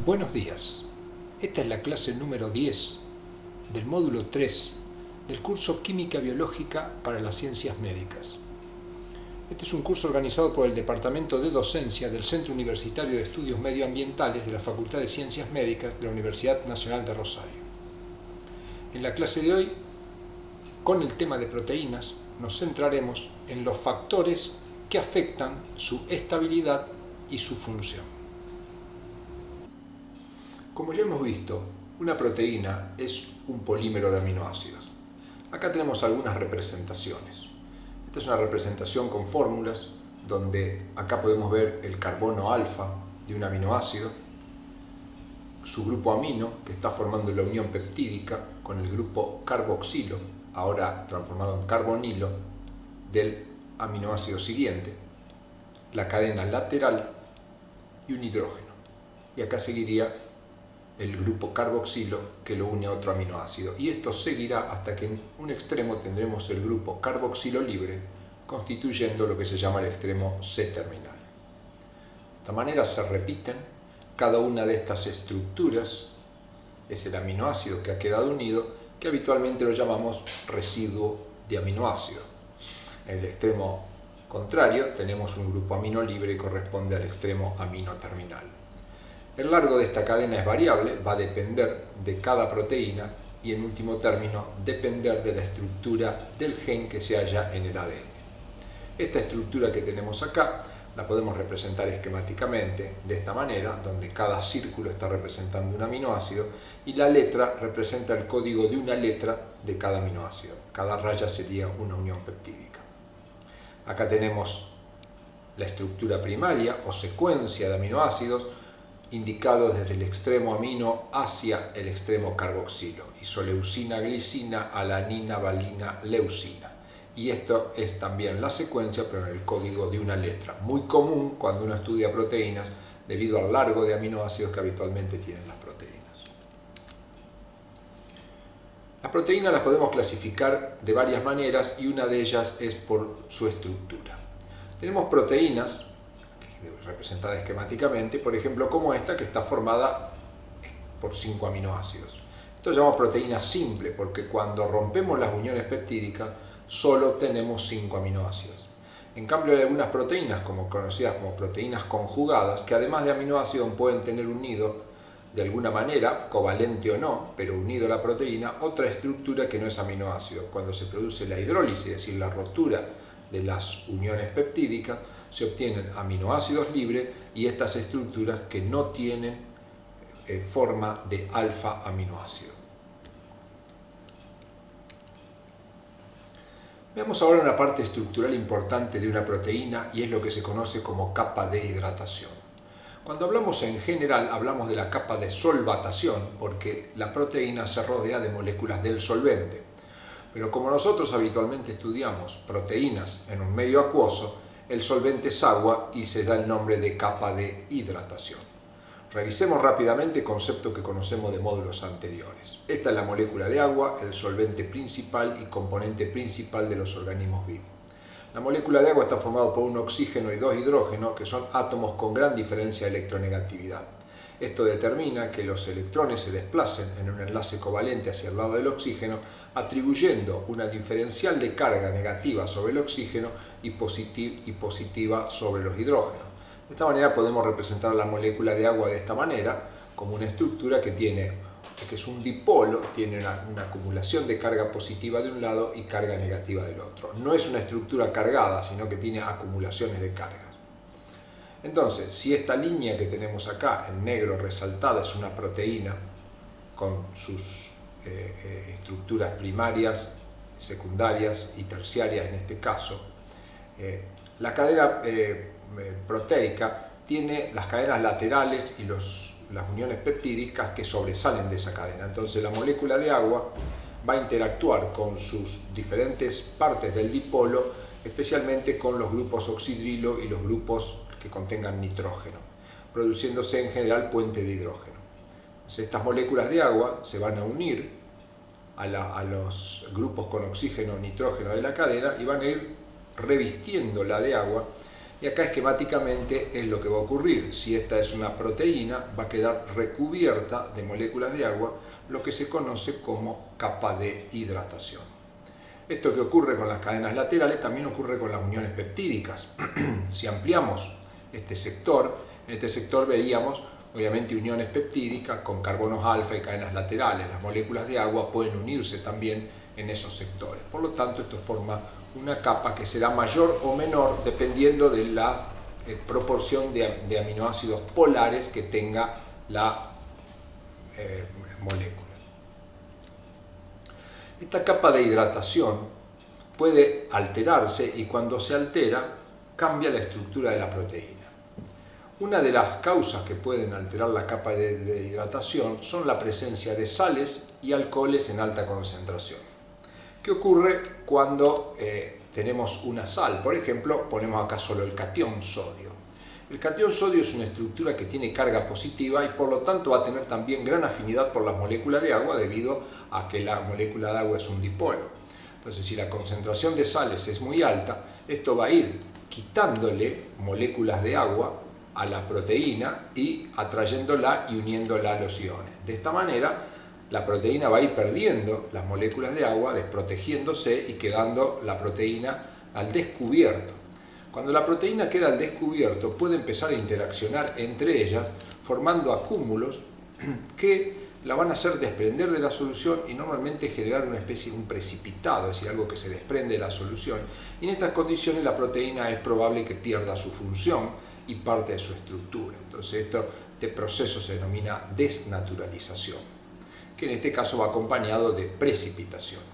Buenos días. Esta es la clase número 10 del módulo 3 del curso Química Biológica para las Ciencias Médicas. Este es un curso organizado por el Departamento de Docencia del Centro Universitario de Estudios Medioambientales de la Facultad de Ciencias Médicas de la Universidad Nacional de Rosario. En la clase de hoy, con el tema de proteínas, nos centraremos en los factores que afectan su estabilidad y su función. Como ya hemos visto, una proteína es un polímero de aminoácidos. Acá tenemos algunas representaciones. Esta es una representación con fórmulas donde acá podemos ver el carbono alfa de un aminoácido, su grupo amino que está formando la unión peptídica con el grupo carboxilo, ahora transformado en carbonilo, del aminoácido siguiente, la cadena lateral y un hidrógeno. Y acá seguiría el grupo carboxilo que lo une a otro aminoácido, y esto seguirá hasta que en un extremo tendremos el grupo carboxilo libre constituyendo lo que se llama el extremo C-terminal. De esta manera se repiten cada una de estas estructuras, es el aminoácido que ha quedado unido, que habitualmente lo llamamos residuo de aminoácido. En el extremo contrario tenemos un grupo amino libre y corresponde al extremo amino terminal. El largo de esta cadena es variable, va a depender de cada proteína y en último término depender de la estructura del gen que se halla en el ADN. Esta estructura que tenemos acá la podemos representar esquemáticamente de esta manera, donde cada círculo está representando un aminoácido y la letra representa el código de una letra de cada aminoácido. Cada raya sería una unión peptídica. Acá tenemos la estructura primaria o secuencia de aminoácidos indicados desde el extremo amino hacia el extremo carboxilo: isoleucina, glicina, alanina, valina, leucina. Y esto es también la secuencia, pero en el código de una letra, muy común cuando uno estudia proteínas debido al largo de aminoácidos que habitualmente tienen las proteínas. Las proteínas las podemos clasificar de varias maneras y una de ellas es por su estructura. Tenemos proteínas representada esquemáticamente, por ejemplo como esta, que está formada por 5 aminoácidos. Esto lo llamamos proteína simple porque cuando rompemos las uniones peptídicas solo obtenemos 5 aminoácidos. En cambio hay algunas proteínas conocidas como proteínas conjugadas que además de aminoácidos pueden tener unido de alguna manera, covalente o no, pero unido a la proteína, otra estructura que no es aminoácido. Cuando se produce la hidrólisis, es decir, la rotura de las uniones peptídicas, se obtienen aminoácidos libres y estas estructuras que no tienen forma de alfa aminoácido. Veamos ahora una parte estructural importante de una proteína y es lo que se conoce como capa de hidratación. Cuando hablamos en general hablamos de la capa de solvatación porque la proteína se rodea de moléculas del solvente. Pero como nosotros habitualmente estudiamos proteínas en un medio acuoso, el solvente es agua y se da el nombre de capa de hidratación. Revisemos rápidamente el concepto que conocemos de módulos anteriores. Esta es la molécula de agua, el solvente principal y componente principal de los organismos vivos. La molécula de agua está formada por un oxígeno y 2 hidrógenos, que son átomos con gran diferencia de electronegatividad. Esto determina que los electrones se desplacen en un enlace covalente hacia el lado del oxígeno, atribuyendo una diferencial de carga negativa sobre el oxígeno y positiva sobre los hidrógenos. De esta manera podemos representar la molécula de agua de esta manera, como una estructura que es un dipolo, tiene una acumulación de carga positiva de un lado y carga negativa del otro. No es una estructura cargada, sino que tiene acumulaciones de cargas. Entonces, si esta línea que tenemos acá, en negro resaltada, es una proteína con sus estructuras primarias, secundarias y terciarias en este caso, la cadena proteica tiene las cadenas laterales y las uniones peptídicas que sobresalen de esa cadena. Entonces la molécula de agua va a interactuar con sus diferentes partes del dipolo, especialmente con los grupos oxidrilo y los grupos que contengan nitrógeno, produciéndose en general puente de hidrógeno. Entonces, estas moléculas de agua se van a unir a los grupos con oxígeno o nitrógeno de la cadena y van a ir revistiendo la de agua Y acá esquemáticamente es lo que va a ocurrir. Si esta es una proteína, va a quedar recubierta de moléculas de agua, lo que se conoce como capa de hidratación. Esto que ocurre con las cadenas laterales también ocurre con las uniones peptídicas. Si ampliamos este sector, en este sector veríamos obviamente uniones peptídicas con carbonos alfa y cadenas laterales. Las moléculas de agua pueden unirse también en esos sectores. Por lo tanto, esto forma una capa que será mayor o menor dependiendo de la proporción de aminoácidos polares que tenga la molécula. Esta capa de hidratación puede alterarse y cuando se altera cambia la estructura de la proteína. Una de las causas que pueden alterar la capa de hidratación son la presencia de sales y alcoholes en alta concentración. ¿Qué ocurre cuando tenemos una sal? Por ejemplo, ponemos acá solo el catión sodio. El catión sodio es una estructura que tiene carga positiva y por lo tanto va a tener también gran afinidad por las moléculas de agua debido a que la molécula de agua es un dipolo. Entonces, si la concentración de sales es muy alta, esto va a ir quitándole moléculas de agua a la proteína y atrayéndola y uniéndola a los iones. De esta manera, la proteína va a ir perdiendo las moléculas de agua, desprotegiéndose y quedando la proteína al descubierto. Cuando la proteína queda al descubierto, puede empezar a interaccionar entre ellas, formando acúmulos que la van a hacer desprender de la solución y normalmente generar una especie de un precipitado, es decir, algo que se desprende de la solución. Y en estas condiciones la proteína es probable que pierda su función y parte de su estructura. Entonces este proceso se denomina desnaturalización, que en este caso va acompañado de precipitación.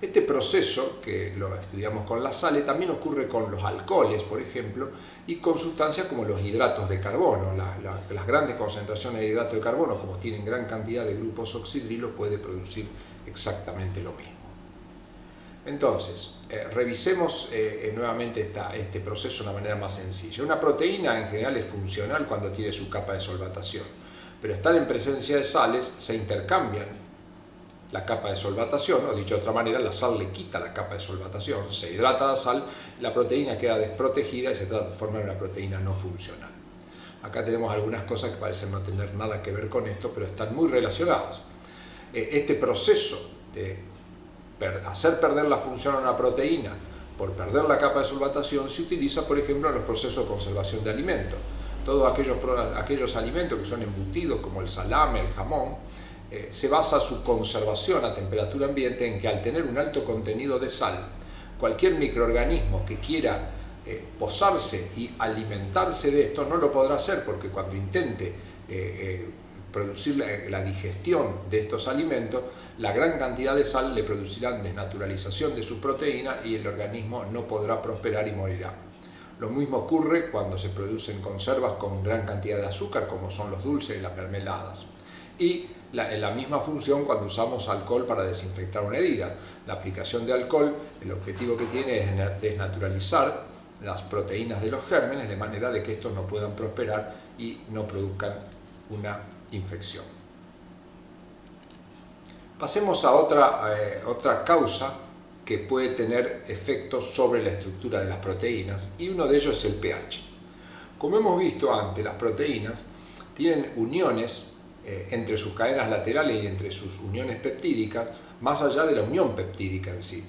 Este proceso, que lo estudiamos con las sales, también ocurre con los alcoholes, por ejemplo, y con sustancias como los hidratos de carbono. Las grandes concentraciones de hidrato de carbono, como tienen gran cantidad de grupos oxidrilos, puede producir exactamente lo mismo. Entonces, revisemos nuevamente este proceso de una manera más sencilla. Una proteína en general es funcional cuando tiene su capa de solvatación, pero estar en presencia de sales se intercambian la capa de solvatación, o dicho de otra manera, la sal le quita la capa de solvatación, se hidrata la sal, la proteína queda desprotegida y se transforma en una proteína no funcional. Acá tenemos algunas cosas que parecen no tener nada que ver con esto, pero están muy relacionadas. Este proceso de hacer perder la función a una proteína por perder la capa de solvatación se utiliza, por ejemplo, en los procesos de conservación de alimentos. Todos aquellos alimentos que son embutidos, como el salame, el jamón, se basa su conservación a temperatura ambiente en que al tener un alto contenido de sal, cualquier microorganismo que quiera posarse y alimentarse de esto no lo podrá hacer, porque cuando intente producir la digestión de estos alimentos, la gran cantidad de sal le producirá desnaturalización de su proteína y el organismo no podrá prosperar y morirá. Lo mismo ocurre cuando se producen conservas con gran cantidad de azúcar, como son los dulces y las mermeladas. Y la misma función cuando usamos alcohol para desinfectar una herida. La aplicación de alcohol, el objetivo que tiene es desnaturalizar las proteínas de los gérmenes de manera de que estos no puedan prosperar y no produzcan una infección. Pasemos a otra causa que puede tener efectos sobre la estructura de las proteínas, y uno de ellos es el pH. Como hemos visto antes, las proteínas tienen uniones entre sus cadenas laterales y entre sus uniones peptídicas, más allá de la unión peptídica en sí.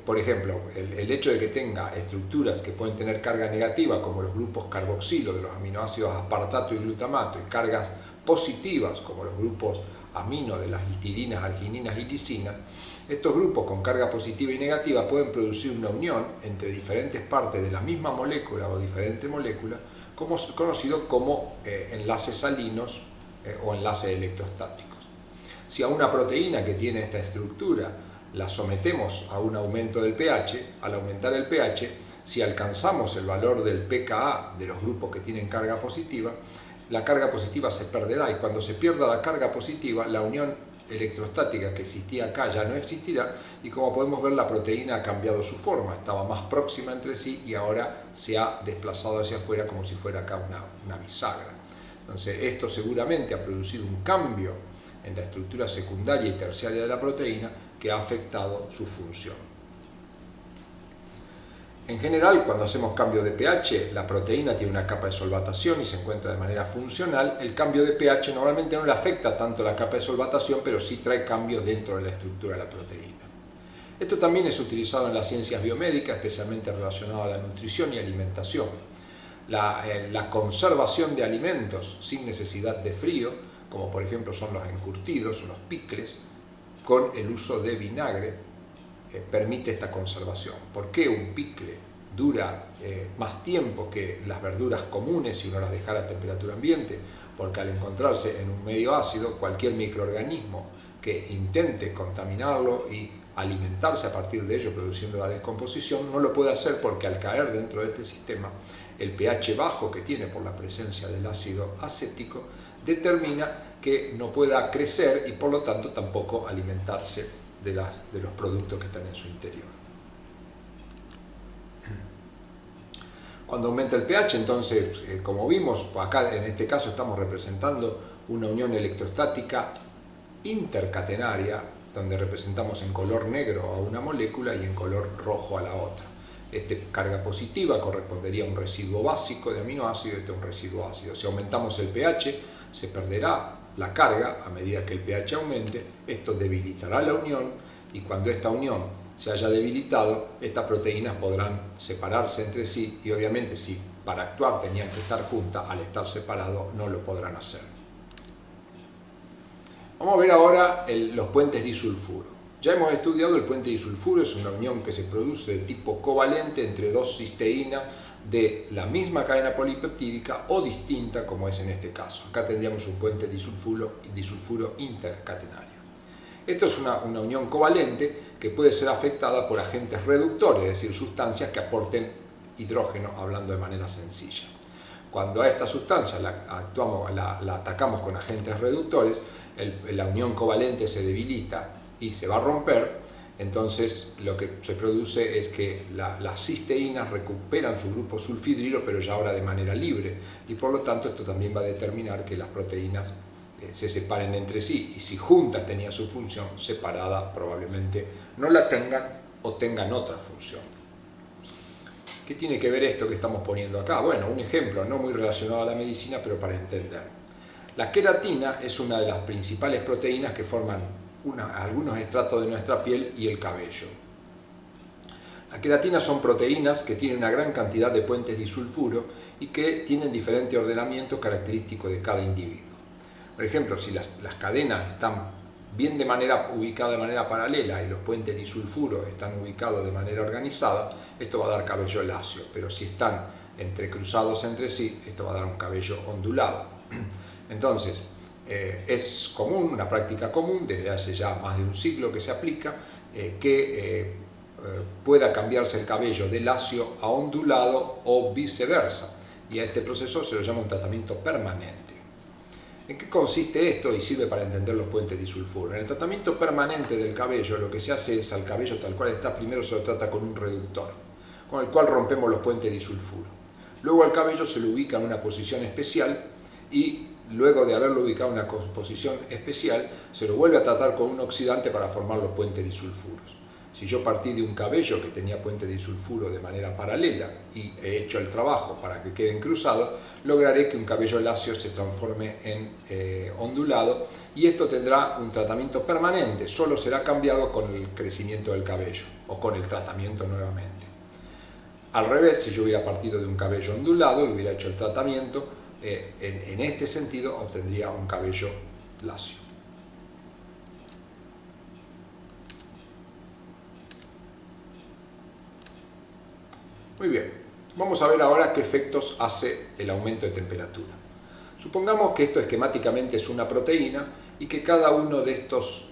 Por ejemplo, el hecho de que tenga estructuras que pueden tener carga negativa, como los grupos carboxilo de los aminoácidos aspartato y glutamato, y cargas positivas, como los grupos amino de las histidinas, argininas y lisinas, estos grupos con carga positiva y negativa pueden producir una unión entre diferentes partes de la misma molécula o diferentes moléculas, conocido como enlaces salinos o enlaces electrostáticos. Si a una proteína que tiene esta estructura la sometemos a un aumento del pH, al aumentar el pH, si alcanzamos el valor del pKa de los grupos que tienen carga positiva, la carga positiva se perderá, y cuando se pierda la carga positiva, la unión electrostática que existía acá ya no existirá, y como podemos ver, la proteína ha cambiado su forma, estaba más próxima entre sí y ahora se ha desplazado hacia afuera como si fuera acá una bisagra. Entonces, esto seguramente ha producido un cambio en la estructura secundaria y terciaria de la proteína que ha afectado su función. En general, cuando hacemos cambio de pH, la proteína tiene una capa de solvatación y se encuentra de manera funcional. El cambio de pH normalmente no le afecta tanto la capa de solvatación, pero sí trae cambios dentro de la estructura de la proteína. Esto también es utilizado en las ciencias biomédicas, especialmente relacionado a la nutrición y alimentación. La conservación de alimentos sin necesidad de frío, como por ejemplo son los encurtidos, los picles, con el uso de vinagre, permite esta conservación. ¿Por qué un picle dura más tiempo que las verduras comunes si uno las dejara a temperatura ambiente? Porque al encontrarse en un medio ácido, cualquier microorganismo que intente contaminarlo y alimentarse a partir de ello produciendo la descomposición no lo puede hacer, porque al caer dentro de este sistema el pH bajo que tiene por la presencia del ácido acético determina que no pueda crecer y por lo tanto tampoco alimentarse de los productos que están en su interior. Cuando aumenta el pH, entonces, como vimos, acá en este caso estamos representando una unión electrostática intercatenaria, donde representamos en color negro a una molécula y en color rojo a la otra. Carga positiva correspondería a un residuo básico de aminoácido y este a un residuo ácido. Si aumentamos el pH, se perderá la carga a medida que el pH aumente, esto debilitará la unión y cuando esta unión se haya debilitado, estas proteínas podrán separarse entre sí y obviamente si para actuar tenían que estar juntas, al estar separados no lo podrán hacer. Vamos a ver ahora los puentes disulfuro. Ya hemos estudiado el puente disulfuro, es una unión que se produce de tipo covalente entre dos cisteínas de la misma cadena polipeptídica o distinta, como es en este caso. Acá tendríamos un puente disulfuro intercatenario. Esto es una unión covalente que puede ser afectada por agentes reductores, es decir, sustancias que aporten hidrógeno, hablando de manera sencilla. Cuando a esta sustancia la atacamos con agentes reductores, la unión covalente se debilita y se va a romper. Entonces lo que se produce es que las cisteínas recuperan su grupo sulfhidrilo, pero ya ahora de manera libre, y por lo tanto esto también va a determinar que las proteínas se separen entre sí, y si juntas tenían su función, separada probablemente no la tengan o tengan otra función. ¿Qué tiene que ver esto que estamos poniendo acá? Bueno, un ejemplo no muy relacionado a la medicina, pero para entender. La queratina es una de las principales proteínas que forman algunos estratos de nuestra piel y el cabello. La queratina son proteínas que tienen una gran cantidad de puentes disulfuro y que tienen diferente ordenamiento característico de cada individuo. Por ejemplo, si las cadenas están bien ubicadas de manera paralela y los puentes disulfuro están ubicados de manera organizada, esto va a dar cabello lacio, pero si están entrecruzados entre sí, esto va a dar un cabello ondulado. Entonces, es común, una práctica común desde hace ya más de un siglo que se aplica, que pueda cambiarse el cabello de lacio a ondulado o viceversa, y a este proceso se lo llama un tratamiento permanente. ¿En qué consiste esto? Y sirve para entender los puentes disulfuro. En el tratamiento permanente del cabello lo que se hace es al cabello tal cual está, primero se lo trata con un reductor, con el cual rompemos los puentes disulfuro. Luego al cabello se lo ubica en una posición especial y luego de haberlo ubicado en una posición especial, se lo vuelve a tratar con un oxidante para formar los puentes disulfuros. Si yo partí de un cabello que tenía puente disulfuro de manera paralela y he hecho el trabajo para que queden cruzados, lograré que un cabello lacio se transforme en ondulado, y esto tendrá un tratamiento permanente, solo será cambiado con el crecimiento del cabello o con el tratamiento nuevamente. Al revés, si yo hubiera partido de un cabello ondulado y hubiera hecho el tratamiento, en este sentido obtendría un cabello lacio. Muy bien, vamos a ver ahora qué efectos hace el aumento de temperatura. Supongamos que esto esquemáticamente es una proteína y que cada uno de estos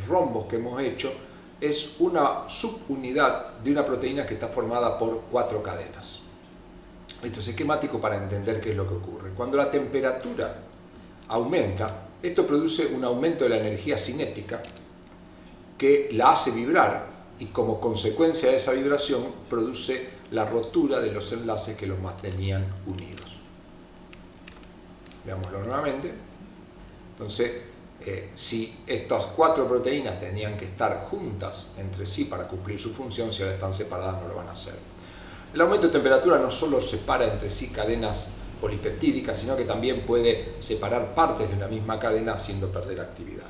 rombos que hemos hecho es una subunidad de una proteína que está formada por 4 cadenas. Esto es esquemático para entender qué es lo que ocurre. Cuando la temperatura aumenta, esto produce un aumento de la energía cinética que la hace vibrar, y como consecuencia de esa vibración produce la rotura de los enlaces que los mantenían unidos. Veámoslo nuevamente. Entonces, Si estas 4 proteínas tenían que estar juntas entre sí para cumplir su función, si ahora están separadas no lo van a hacer. El aumento de temperatura no solo separa entre sí cadenas polipeptídicas, sino que también puede separar partes de una misma cadena haciendo perder actividad.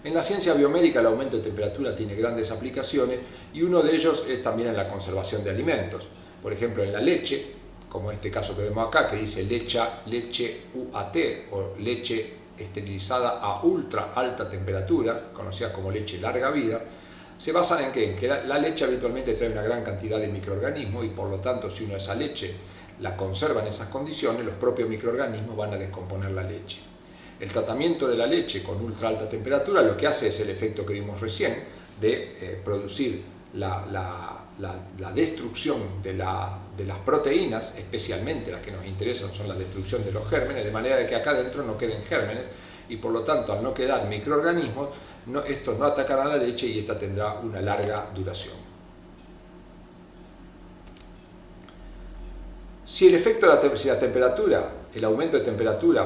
En la ciencia biomédica el aumento de temperatura tiene grandes aplicaciones y uno de ellos es también en la conservación de alimentos. Por ejemplo, en la leche, como este caso que vemos acá, que dice leche UAT o leche esterilizada a ultra alta temperatura, conocida como leche larga vida, se basan en ¿qué? En que la leche habitualmente trae una gran cantidad de microorganismos y por lo tanto si uno esa leche la conserva en esas condiciones, los propios microorganismos van a descomponer la leche. El tratamiento de la leche con ultra alta temperatura lo que hace es el efecto que vimos recién de producir la destrucción de las proteínas, especialmente las que nos interesan son la destrucción de los gérmenes, de manera de que acá adentro no queden gérmenes y por lo tanto al no quedar microorganismos, estos no atacarán a la leche y esta tendrá una larga duración. Si el efecto si la temperatura, el aumento de temperatura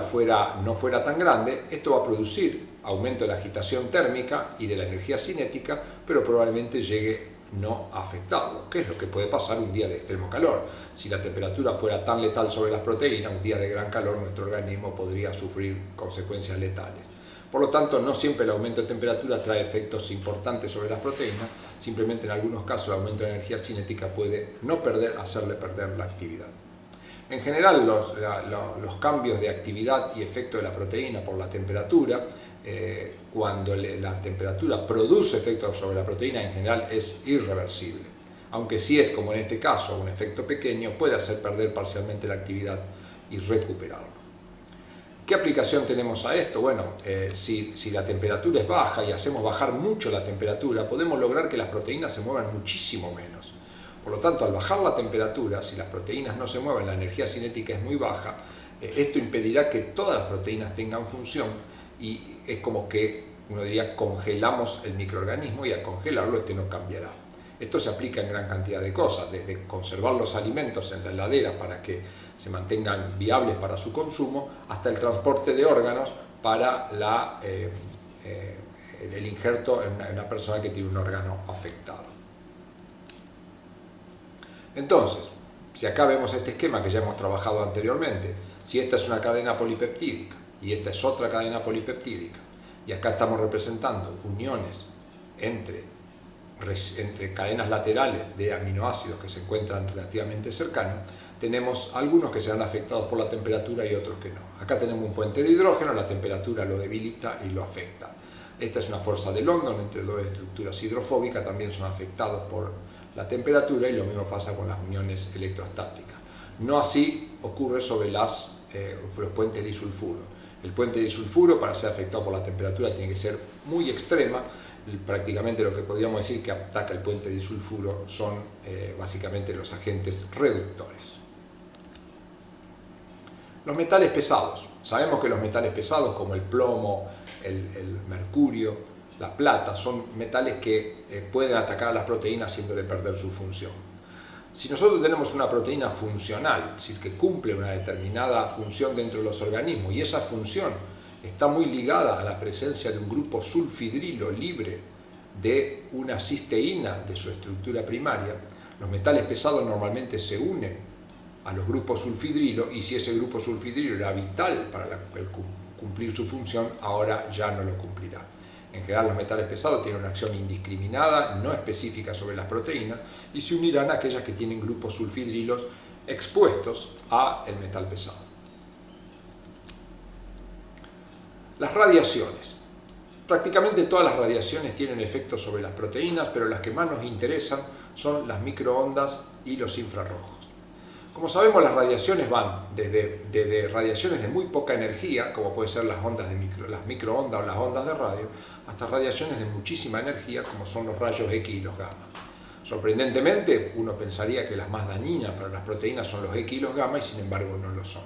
no fuera tan grande, esto va a producir aumento de la agitación térmica y de la energía cinética, pero probablemente llegue no a afectarlo, que es lo que puede pasar un día de extremo calor. Si la temperatura fuera tan letal sobre las proteínas, un día de gran calor nuestro organismo podría sufrir consecuencias letales. Por lo tanto, no siempre el aumento de temperatura trae efectos importantes sobre las proteínas, simplemente en algunos casos el aumento de la energía cinética puede hacerle perder la actividad. En general, los cambios de actividad y efecto de la proteína por la temperatura, cuando la temperatura produce efectos sobre la proteína, en general es irreversible. Aunque si es, como en este caso, un efecto pequeño, puede hacer perder parcialmente la actividad y recuperarlo. ¿Qué aplicación tenemos a esto? Bueno, si la temperatura es baja y hacemos bajar mucho la temperatura, podemos lograr que las proteínas se muevan muchísimo menos. Por lo tanto, al bajar la temperatura, si las proteínas no se mueven, la energía cinética es muy baja, esto impedirá que todas las proteínas tengan función y es como que, uno diría, congelamos el microorganismo y al congelarlo este no cambiará. Esto se aplica en gran cantidad de cosas, desde conservar los alimentos en la heladera para que se mantengan viables para su consumo, hasta el transporte de órganos para el injerto en una persona que tiene un órgano afectado. Entonces, si acá vemos este esquema que ya hemos trabajado anteriormente, si esta es una cadena polipeptídica y esta es otra cadena polipeptídica, y acá estamos representando uniones entre cadenas laterales de aminoácidos que se encuentran relativamente cercanos, tenemos algunos que serán afectados por la temperatura y otros que no. Acá tenemos un puente de hidrógeno, la temperatura lo debilita y lo afecta. Esta es una fuerza de London entre dos estructuras hidrofóbicas, también son afectados por la temperatura y lo mismo pasa con las uniones electrostáticas. No así ocurre sobre los puentes de disulfuro. El puente de disulfuro, para ser afectado por la temperatura, tiene que ser muy extrema. Prácticamente lo que podríamos decir que ataca el puente de disulfuro son básicamente los agentes reductores. Los metales pesados. Sabemos que los metales pesados como el plomo, el mercurio, la plata, son metales que pueden atacar a las proteínas haciéndole perder su función. Si nosotros tenemos una proteína funcional, es decir, que cumple una determinada función dentro de los organismos y esa función está muy ligada a la presencia de un grupo sulfidrilo libre de una cisteína de su estructura primaria, los metales pesados normalmente se unen a los grupos sulfidrilo y si ese grupo sulfidrilo era vital para cumplir su función, ahora ya no lo cumplirá. En general los metales pesados tienen una acción indiscriminada, no específica sobre las proteínas y se unirán a aquellas que tienen grupos sulfidrilos expuestos al metal pesado. Las radiaciones. Prácticamente todas las radiaciones tienen efectos sobre las proteínas, pero las que más nos interesan son las microondas y los infrarrojos. Como sabemos, las radiaciones van desde radiaciones de muy poca energía, como pueden ser las microondas o las ondas de radio, hasta radiaciones de muchísima energía, como son los rayos X y los gamma. Sorprendentemente, uno pensaría que las más dañinas para las proteínas son los X y los gamma, y sin embargo no lo son.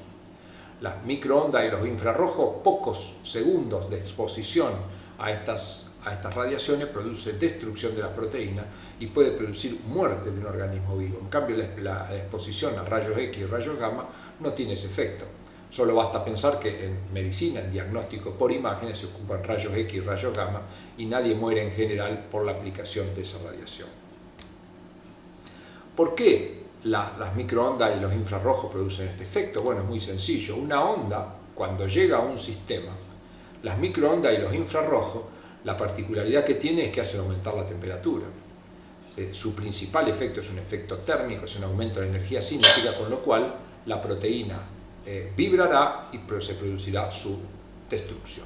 Las microondas y los infrarrojos, pocos segundos de exposición a estas radiaciones produce destrucción de las proteínas y puede producir muerte de un organismo vivo. En cambio, la exposición a rayos X y rayos gamma no tiene ese efecto. Solo basta pensar que en medicina, en diagnóstico por imágenes, se ocupan rayos X y rayos gamma y nadie muere en general por la aplicación de esa radiación. ¿Por qué las microondas y los infrarrojos producen este efecto? Bueno, es muy sencillo. Una onda, cuando llega a un sistema, las microondas y los infrarrojos, la particularidad que tiene es que hacen aumentar la temperatura. Su principal efecto es un efecto térmico, es un aumento de la energía cinética, con lo cual la proteína vibrará y se producirá su destrucción.